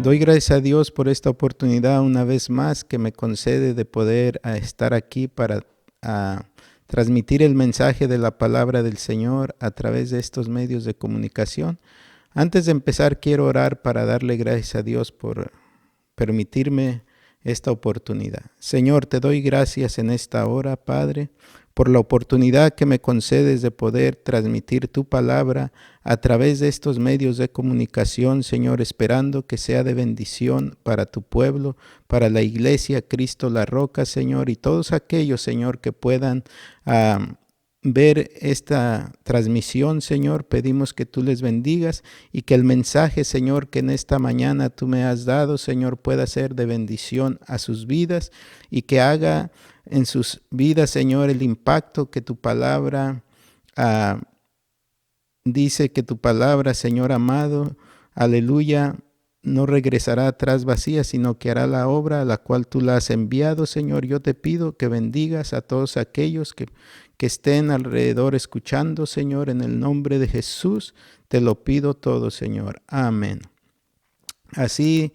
Doy gracias a Dios por esta oportunidad una vez más que me concede de poder estar aquí para transmitir el mensaje de la palabra del Señor a través de estos medios de comunicación. Antes de empezar, quiero orar para darle gracias a Dios por permitirme esta oportunidad. Señor, te doy gracias en esta hora, Padre, por la oportunidad que me concedes de poder transmitir tu palabra a través de estos medios de comunicación, Señor, esperando que sea de bendición para tu pueblo, para la iglesia, Cristo la Roca, Señor, y todos aquellos, Señor, que puedan ver esta transmisión, Señor. Pedimos que tú les bendigas y que el mensaje, Señor, que en esta mañana tú me has dado, Señor, pueda ser de bendición a sus vidas y que haga en sus vidas, Señor, el impacto que tu palabra dice, que tu palabra, Señor amado, aleluya, no regresará atrás vacía, sino que hará la obra a la cual tú la has enviado, Señor. Yo te pido que bendigas a todos aquellos que estén alrededor escuchando, Señor, en el nombre de Jesús. Te lo pido todo, Señor. Amén. Así,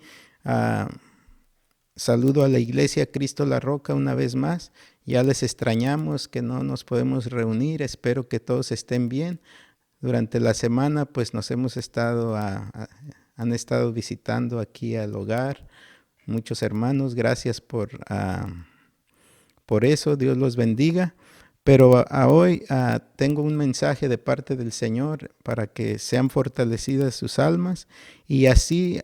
saludo a la iglesia Cristo la Roca una vez más. Ya les extrañamos que no nos podemos reunir. Espero que todos estén bien. Durante la semana, pues nos hemos estado han estado visitando aquí al hogar muchos hermanos. Gracias por eso. Dios los bendiga. Pero hoy tengo un mensaje de parte del Señor para que sean fortalecidas sus almas y así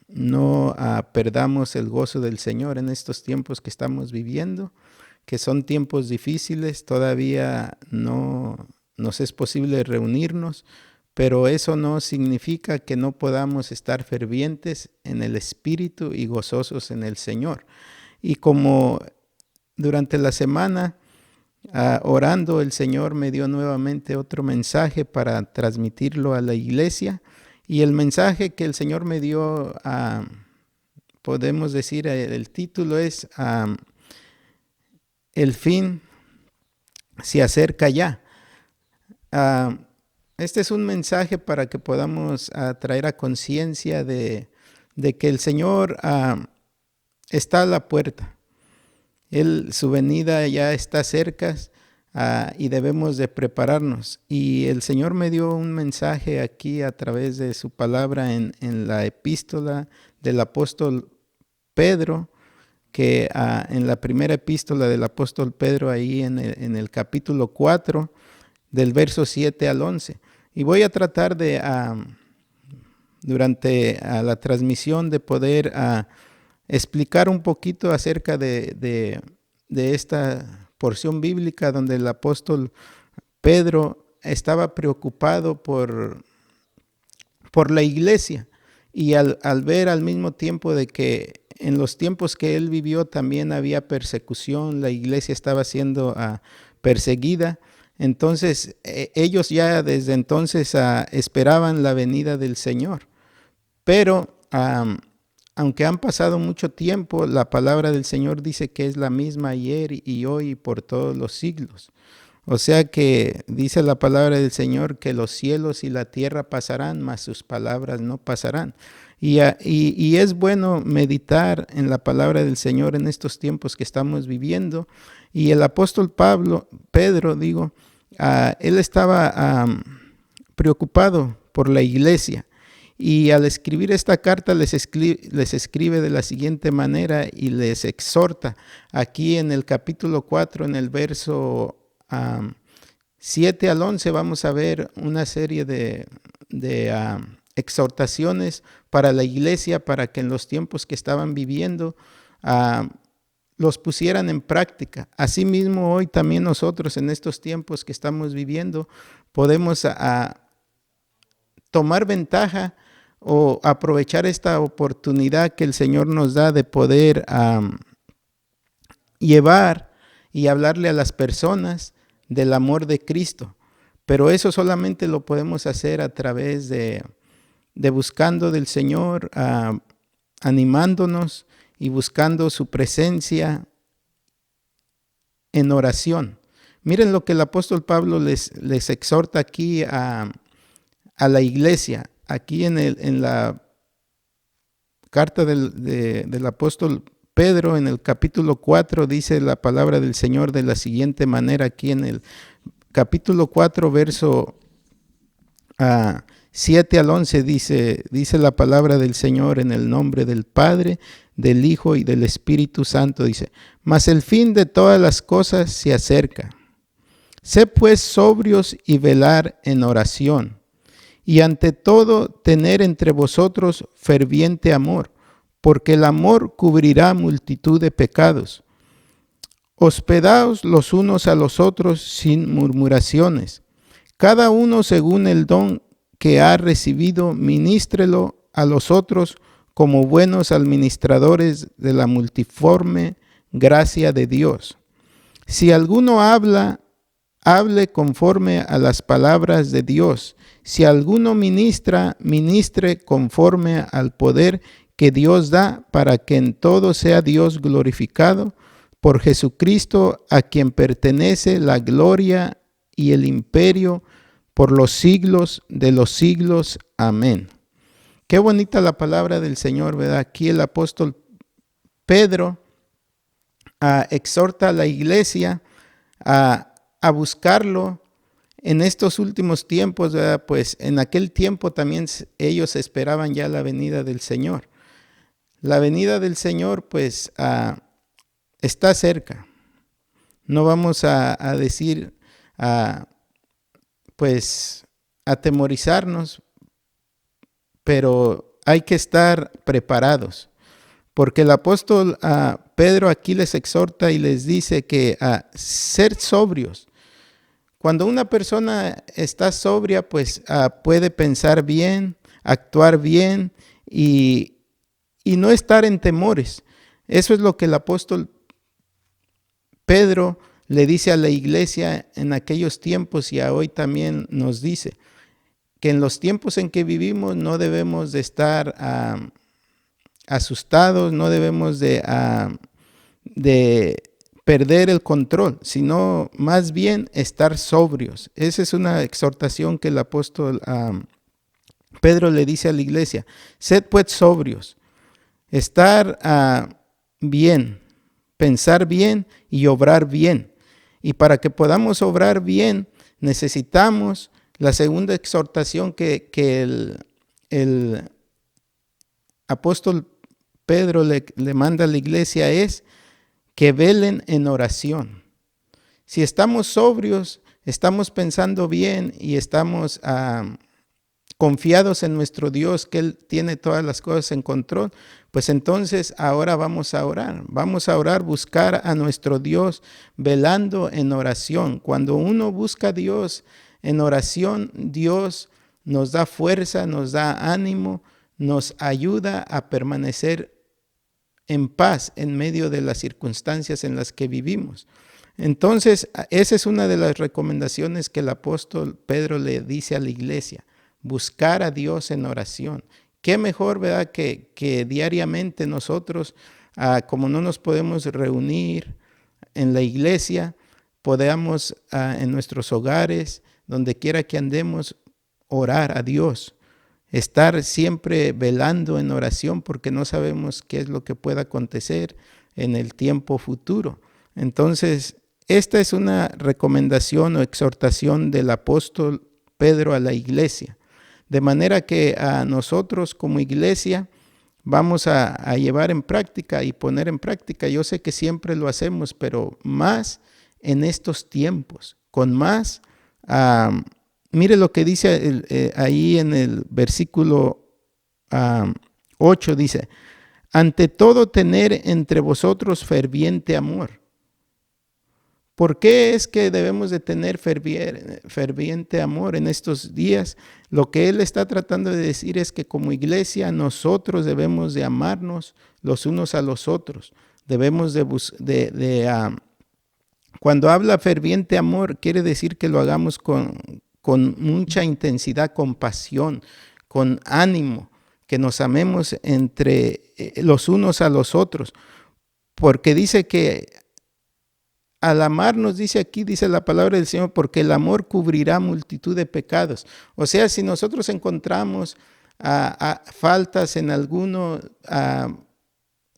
no perdamos el gozo del Señor en estos tiempos que estamos viviendo, que son tiempos difíciles. Todavía no nos es posible reunirnos, pero eso no significa que no podamos estar fervientes en el Espíritu y gozosos en el Señor. Y como durante la semana, orando, el Señor me dio nuevamente otro mensaje para transmitirlo a la iglesia. Y el mensaje que el Señor me dio, podemos decir, el título es El fin se acerca ya. Este es un mensaje para que podamos traer a conciencia de que el Señor está a la puerta. Su venida ya está cerca y debemos de prepararnos. Y el Señor me dio un mensaje aquí a través de su palabra en la epístola del apóstol Pedro, que en la primera epístola del apóstol Pedro, ahí en el capítulo 4, del verso 7 al 11. Y voy a tratar de, durante la transmisión, de poder explicar un poquito acerca de esta porción bíblica donde el apóstol Pedro estaba preocupado por la iglesia y al ver al mismo tiempo de que en los tiempos que él vivió también había persecución, la iglesia estaba siendo perseguida. Entonces ellos ya desde entonces esperaban la venida del Señor, pero aunque han pasado mucho tiempo, la palabra del Señor dice que es la misma ayer y hoy y por todos los siglos. O sea que dice la palabra del Señor que los cielos y la tierra pasarán, mas sus palabras no pasarán. Y es bueno meditar en la palabra del Señor en estos tiempos que estamos viviendo. Y el apóstol Pedro, él estaba preocupado por la iglesia. Y al escribir esta carta les escribe de la siguiente manera y les exhorta. Aquí en el capítulo 4, en el verso 7 al 11, vamos a ver una serie de exhortaciones para la iglesia, para que en los tiempos que estaban viviendo los pusieran en práctica. Asimismo, hoy también nosotros en estos tiempos que estamos viviendo podemos tomar ventaja o aprovechar esta oportunidad que el Señor nos da de poder llevar y hablarle a las personas del amor de Cristo. Pero eso solamente lo podemos hacer a través de buscando del Señor, animándonos y buscando su presencia en oración. Miren lo que el apóstol Pablo les exhorta aquí a la iglesia. Aquí en la carta del apóstol Pedro, en el capítulo 4, dice la palabra del Señor de la siguiente manera, aquí en el capítulo 4, verso 7 al 11, dice la palabra del Señor: en el nombre del Padre, del Hijo y del Espíritu Santo, dice: mas el fin de todas las cosas se acerca. Sed pues sobrios y velar en oración, y ante todo tener entre vosotros ferviente amor, porque el amor cubrirá multitud de pecados. Hospedaos los unos a los otros sin murmuraciones. Cada uno según el don que ha recibido, ministrelo a los otros como buenos administradores de la multiforme gracia de Dios. Si alguno habla, hable conforme a las palabras de Dios. Si alguno ministra, ministre conforme al poder que Dios da, para que en todo sea Dios glorificado por Jesucristo, a quien pertenece la gloria y el imperio por los siglos de los siglos. Amén. Qué bonita la palabra del Señor, ¿verdad? Aquí el apóstol Pedro exhorta a la iglesia a buscarlo en estos últimos tiempos, ¿verdad? Pues en aquel tiempo también ellos esperaban ya la venida del Señor. La venida del Señor pues está cerca. No vamos a decir pues atemorizarnos, pero hay que estar preparados, porque el apóstol Pedro aquí les exhorta y les dice que ser sobrios. Cuando una persona está sobria, pues puede pensar bien, actuar bien y no estar en temores. Eso es lo que el apóstol Pedro le dice a la iglesia en aquellos tiempos, y a hoy también nos dice que en los tiempos en que vivimos no debemos de estar asustados, no debemos de perder el control, sino más bien estar sobrios. Esa es una exhortación que el apóstol Pedro le dice a la iglesia: sed pues sobrios, estar bien, pensar bien y obrar bien. Y para que podamos obrar bien, necesitamos la segunda exhortación que el apóstol Pedro le manda a la iglesia, es que velen en oración. Si estamos sobrios, estamos pensando bien y estamos confiados en nuestro Dios, que Él tiene todas las cosas en control, pues entonces ahora vamos a orar, buscar a nuestro Dios velando en oración. Cuando uno busca a Dios en oración, Dios nos da fuerza, nos da ánimo, nos ayuda a permanecer en paz en medio de las circunstancias en las que vivimos. Entonces, esa es una de las recomendaciones que el apóstol Pedro le dice a la iglesia: buscar a Dios en oración. Qué mejor, ¿verdad?, que diariamente nosotros, como no nos podemos reunir en la iglesia, podamos en nuestros hogares, donde quiera que andemos, orar a Dios. Estar siempre velando en oración, porque no sabemos qué es lo que pueda acontecer en el tiempo futuro. Entonces, esta es una recomendación o exhortación del apóstol Pedro a la iglesia. De manera que a nosotros como iglesia vamos a llevar en práctica y poner en práctica. Yo sé que siempre lo hacemos, pero más en estos tiempos, con más. Mire lo que dice ahí en el versículo 8, dice: ante todo tener entre vosotros ferviente amor. ¿Por qué es que debemos de tener ferviente amor en estos días? Lo que él está tratando de decir es que como iglesia nosotros debemos de amarnos los unos a los otros. Debemos cuando habla ferviente amor, quiere decir que lo hagamos con mucha intensidad, con pasión, con ánimo, que nos amemos entre los unos a los otros. Porque dice que al amarnos, dice la palabra del Señor, porque el amor cubrirá multitud de pecados. O sea, si nosotros encontramos faltas en alguno,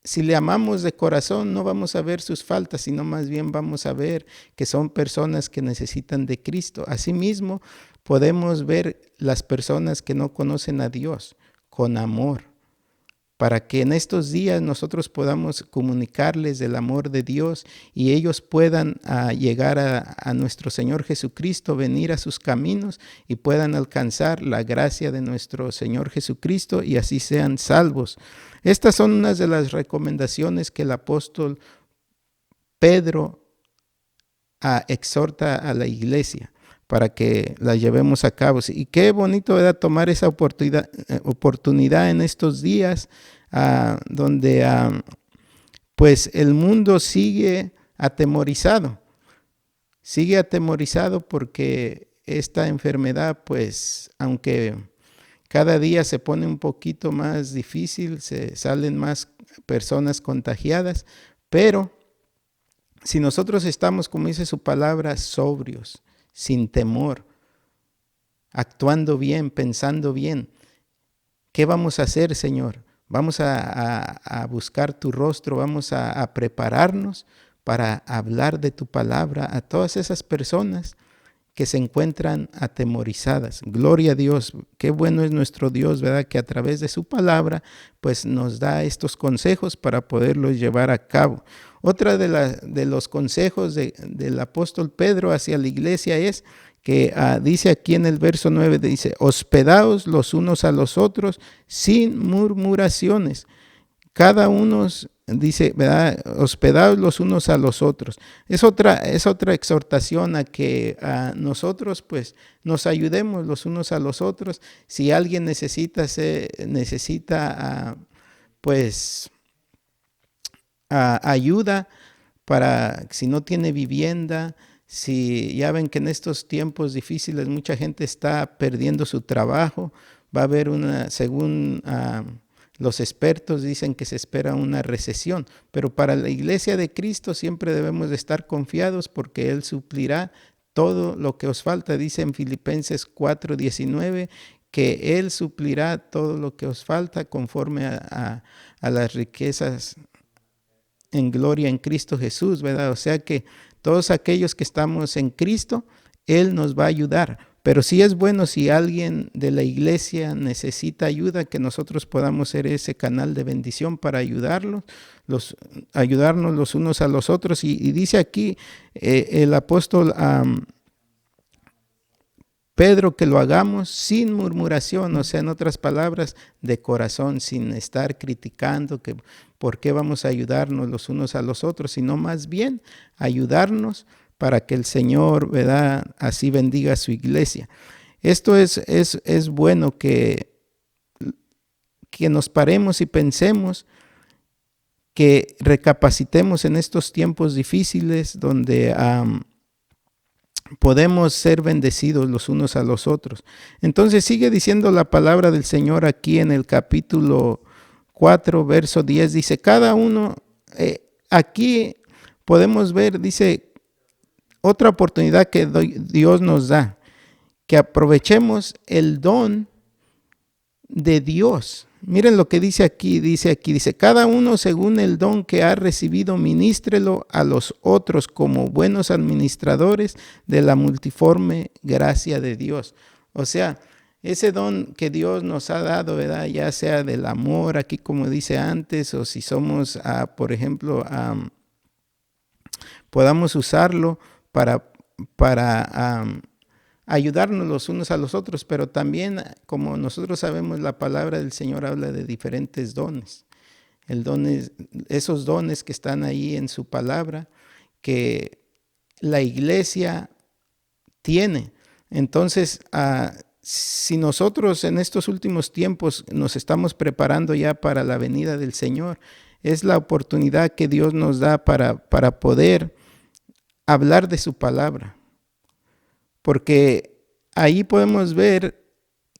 si le amamos de corazón, no vamos a ver sus faltas, sino más bien vamos a ver que son personas que necesitan de Cristo. Asimismo, podemos ver las personas que no conocen a Dios con amor, para que en estos días nosotros podamos comunicarles del amor de Dios y ellos puedan llegar a nuestro Señor Jesucristo, venir a sus caminos y puedan alcanzar la gracia de nuestro Señor Jesucristo y así sean salvos. Estas son unas de las recomendaciones que el apóstol Pedro exhorta a la iglesia para que las llevemos a cabo. Y qué bonito era tomar esa oportunidad en estos días donde pues el mundo sigue atemorizado porque esta enfermedad, pues aunque cada día se pone un poquito más difícil, se salen más personas contagiadas, pero si nosotros estamos, como dice su palabra, sobrios, sin temor, actuando bien, pensando bien, ¿qué vamos a hacer, Señor? Vamos a buscar tu rostro, vamos a prepararnos para hablar de tu palabra a todas esas personas que se encuentran atemorizadas. Gloria a Dios, qué bueno es nuestro Dios, ¿verdad? Que a través de su palabra, pues nos da estos consejos para poderlos llevar a cabo. Otra de los consejos del apóstol Pedro hacia la iglesia es que dice aquí en el verso 9, dice, hospedaos los unos a los otros sin murmuraciones. Cada uno, dice, ¿verdad? Hospedaos los unos a los otros. Es otra exhortación a que nosotros pues nos ayudemos los unos a los otros. Si alguien necesita pues ayuda para si no tiene vivienda, si ya ven que en estos tiempos difíciles mucha gente está perdiendo su trabajo, va a haber según los expertos dicen que se espera una recesión, pero para la iglesia de Cristo siempre debemos de estar confiados porque Él suplirá todo lo que os falta. Dice en Filipenses 4:19 que Él suplirá todo lo que os falta conforme a las riquezas en gloria en Cristo Jesús, ¿verdad? O sea que todos aquellos que estamos en Cristo, Él nos va a ayudar. Pero sí es bueno si alguien de la iglesia necesita ayuda, que nosotros podamos ser ese canal de bendición para ayudarnos los unos a los otros. Y dice aquí el apóstol Pedro que lo hagamos sin murmuración, o sea, en otras palabras, de corazón, sin estar criticando que por qué vamos a ayudarnos los unos a los otros, sino más bien ayudarnos para que el Señor, ¿verdad?, así bendiga a su iglesia. Esto es bueno que nos paremos y pensemos, que recapacitemos en estos tiempos difíciles donde podemos ser bendecidos los unos a los otros. Entonces sigue diciendo la palabra del Señor aquí en el capítulo 4, verso 10, dice, cada uno, aquí podemos ver, dice, otra oportunidad que Dios nos da, que aprovechemos el don de Dios. Miren lo que dice aquí, cada uno según el don que ha recibido, ministrelo a los otros como buenos administradores de la multiforme gracia de Dios. O sea, ese don que Dios nos ha dado, ¿verdad?, ya sea del amor, aquí como dice antes, o si somos, por ejemplo, podamos usarlo para ayudarnos los unos a los otros, pero también, como nosotros sabemos, la palabra del Señor habla de diferentes dones. Esos dones que están ahí en su palabra, que la iglesia tiene. Entonces, si nosotros en estos últimos tiempos nos estamos preparando ya para la venida del Señor, es la oportunidad que Dios nos da para poder hablar de su palabra. Porque ahí podemos ver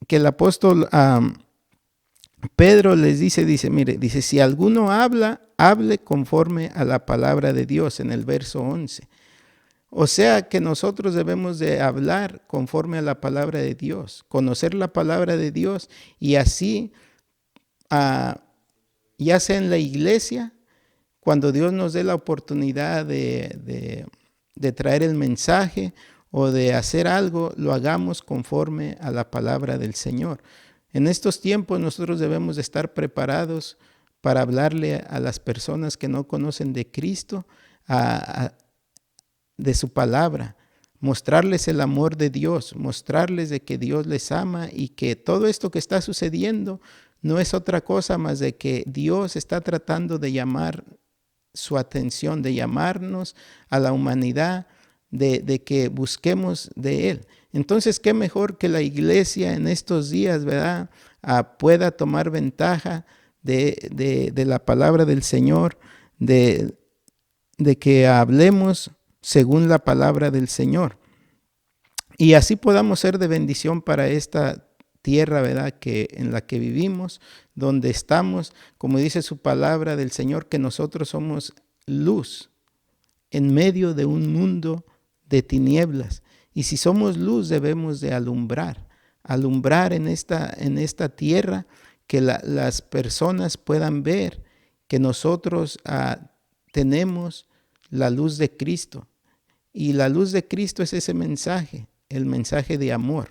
que el apóstol Pedro les dice, si alguno habla, hable conforme a la palabra de Dios en el verso 11. O sea que nosotros debemos de hablar conforme a la palabra de Dios, conocer la palabra de Dios y así, ya sea en la iglesia, cuando Dios nos dé la oportunidad de traer el mensaje o de hacer algo, lo hagamos conforme a la palabra del Señor. En estos tiempos nosotros debemos de estar preparados para hablarle a las personas que no conocen de Cristo, de su palabra, mostrarles el amor de Dios, mostrarles de que Dios les ama y que todo esto que está sucediendo no es otra cosa más de que Dios está tratando de llamar su atención, de llamarnos a la humanidad, de que busquemos de Él. Entonces, qué mejor que la iglesia en estos días, ¿verdad? Pueda tomar ventaja de la palabra del Señor, de que hablemos según la palabra del Señor. Y así podamos ser de bendición para esta tierra, ¿verdad? En la que vivimos, donde estamos, como dice su palabra del Señor, que nosotros somos luz en medio de un mundo de tinieblas. Y si somos luz, debemos de alumbrar en esta tierra, que las personas puedan ver que nosotros tenemos la luz de Cristo. Y la luz de Cristo es ese mensaje, el mensaje de amor,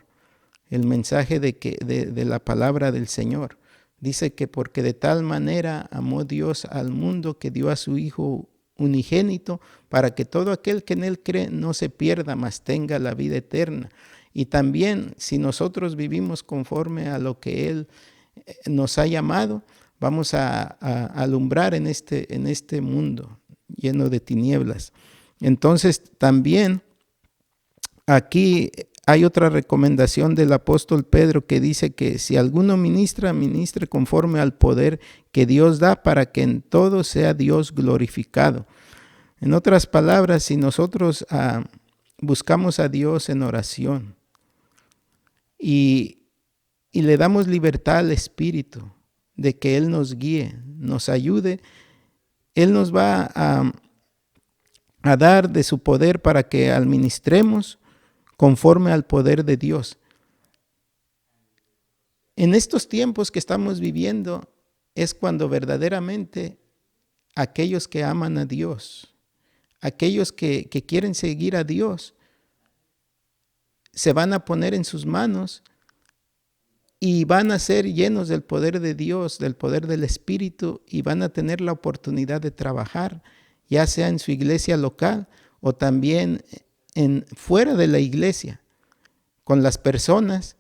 el mensaje de la palabra del Señor. Dice que porque de tal manera amó Dios al mundo que dio a su Hijo unigénito, para que todo aquel que en Él cree no se pierda, mas tenga la vida eterna. Y también, si nosotros vivimos conforme a lo que Él nos ha llamado, vamos a alumbrar en este mundo lleno de tinieblas. Entonces, también aquí hay otra recomendación del apóstol Pedro que dice que si alguno ministre conforme al poder que Dios da, para que en todo sea Dios glorificado. En otras palabras, si nosotros buscamos a Dios en oración y le damos libertad al Espíritu de que Él nos guíe, nos ayude, Él nos va a dar de su poder para que administremos conforme al poder de Dios. En estos tiempos que estamos viviendo es cuando verdaderamente aquellos que aman a Dios, aquellos que quieren seguir a Dios, se van a poner en sus manos y van a ser llenos del poder de Dios, del poder del Espíritu, y van a tener la oportunidad de trabajar, ya sea en su iglesia local o también fuera de la iglesia, con las personas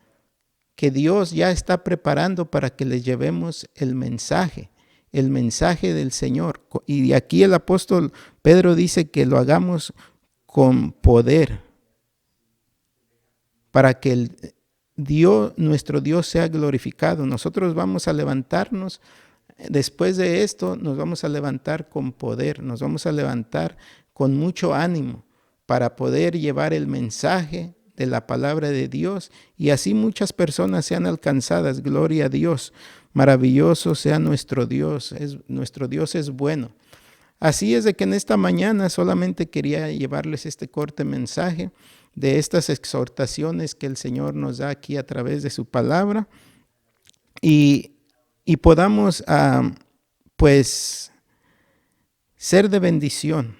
que Dios ya está preparando para que les llevemos el mensaje del Señor. Y aquí el apóstol Pedro dice que lo hagamos con poder, para que nuestro Dios sea glorificado. Nosotros vamos a levantarnos, después de esto nos vamos a levantar con poder, nos vamos a levantar con mucho ánimo para poder llevar el mensaje de la palabra de Dios, y así muchas personas sean alcanzadas. Gloria a Dios, maravilloso sea nuestro Dios, nuestro Dios es bueno. Así es de que en esta mañana solamente quería llevarles este corto mensaje de estas exhortaciones que el Señor nos da aquí a través de su palabra, y podamos pues ser de bendición,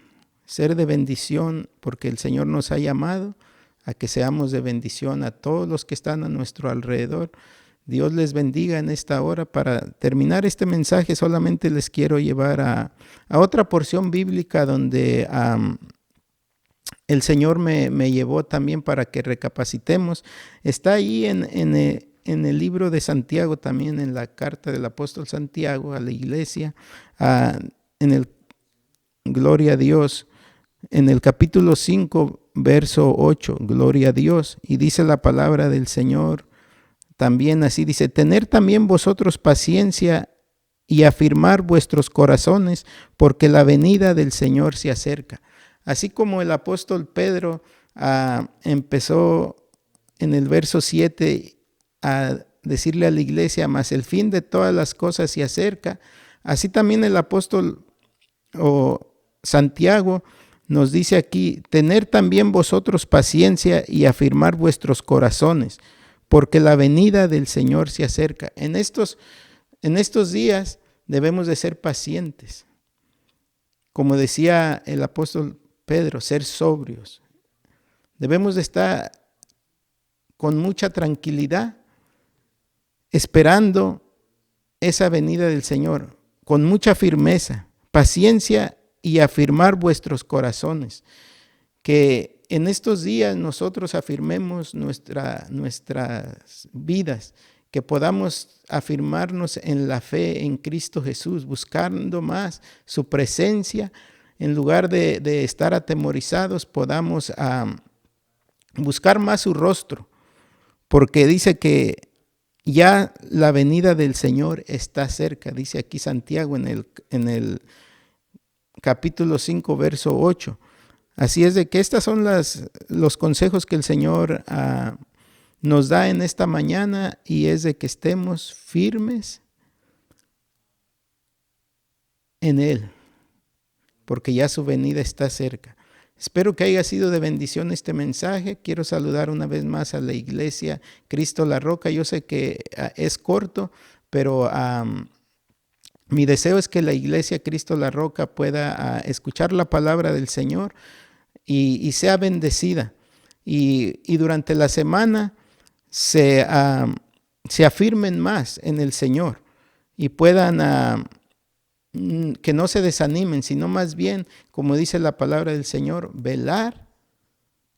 porque el Señor nos ha llamado a que seamos de bendición a todos los que están a nuestro alrededor. Dios les bendiga en esta hora. Para terminar este mensaje, solamente les quiero llevar a otra porción bíblica donde el Señor me llevó también para que recapacitemos. Está ahí en el libro de Santiago, también en la carta del apóstol Santiago a la iglesia, gloria a Dios, en el capítulo 5, verso 8, gloria a Dios, y dice la palabra del Señor también así, dice: tener también vosotros paciencia y afirmar vuestros corazones, porque la venida del Señor se acerca. Así como el apóstol Pedro empezó en el verso 7 a decirle a la iglesia: mas el fin de todas las cosas se acerca, así también el apóstol Santiago nos dice aquí, tener también vosotros paciencia y afirmar vuestros corazones, porque la venida del Señor se acerca. En estos días debemos de ser pacientes. Como decía el apóstol Pedro, ser sobrios. Debemos de estar con mucha tranquilidad, esperando esa venida del Señor, con mucha firmeza, paciencia y afirmar vuestros corazones. Que en estos días nosotros afirmemos nuestras vidas, que podamos afirmarnos en la fe en Cristo Jesús, buscando más su presencia. En lugar de estar atemorizados, podamos buscar más su rostro, porque dice que ya la venida del Señor está cerca, dice aquí Santiago en el capítulo 5, verso 8. Así es de que estos son los consejos que el Señor nos da en esta mañana, y es de que estemos firmes en Él, porque ya su venida está cerca. Espero que haya sido de bendición este mensaje. Quiero saludar una vez más a la iglesia Cristo La Roca. Yo sé que es corto, pero mi deseo es que la iglesia Cristo La Roca pueda escuchar la palabra del Señor y sea bendecida. Y durante la semana se afirmen más en el Señor y puedan que no se desanimen, sino más bien, como dice la palabra del Señor, velar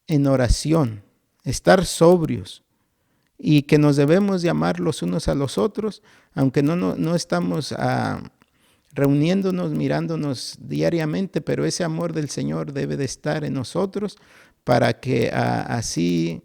en oración, estar sobrios, y que nos debemos de amar los unos a los otros, aunque no estamos reuniéndonos, mirándonos diariamente, pero ese amor del Señor debe de estar en nosotros para que así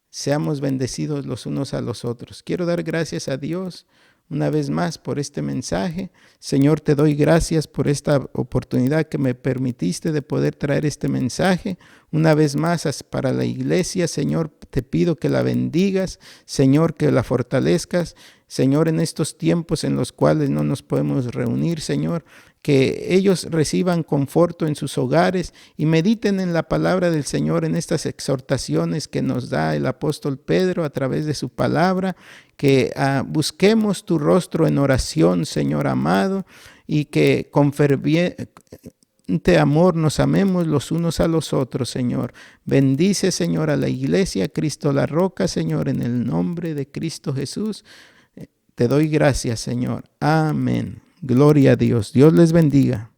seamos bendecidos los unos a los otros. Quiero dar gracias a Dios una vez más por este mensaje. Señor, te doy gracias por esta oportunidad que me permitiste de poder traer este mensaje. Una vez más para la iglesia, Señor, te pido que la bendigas, Señor, que la fortalezcas. Señor, en estos tiempos en los cuales no nos podemos reunir, Señor, que ellos reciban conforto en sus hogares y mediten en la palabra del Señor, en estas exhortaciones que nos da el apóstol Pedro a través de su palabra, que busquemos tu rostro en oración, Señor amado, y que con ferviente amor nos amemos los unos a los otros, Señor. Bendice, Señor, a la iglesia Cristo La Roca, Señor, en el nombre de Cristo Jesús. Te doy gracias, Señor. Amén. Gloria a Dios. Dios les bendiga.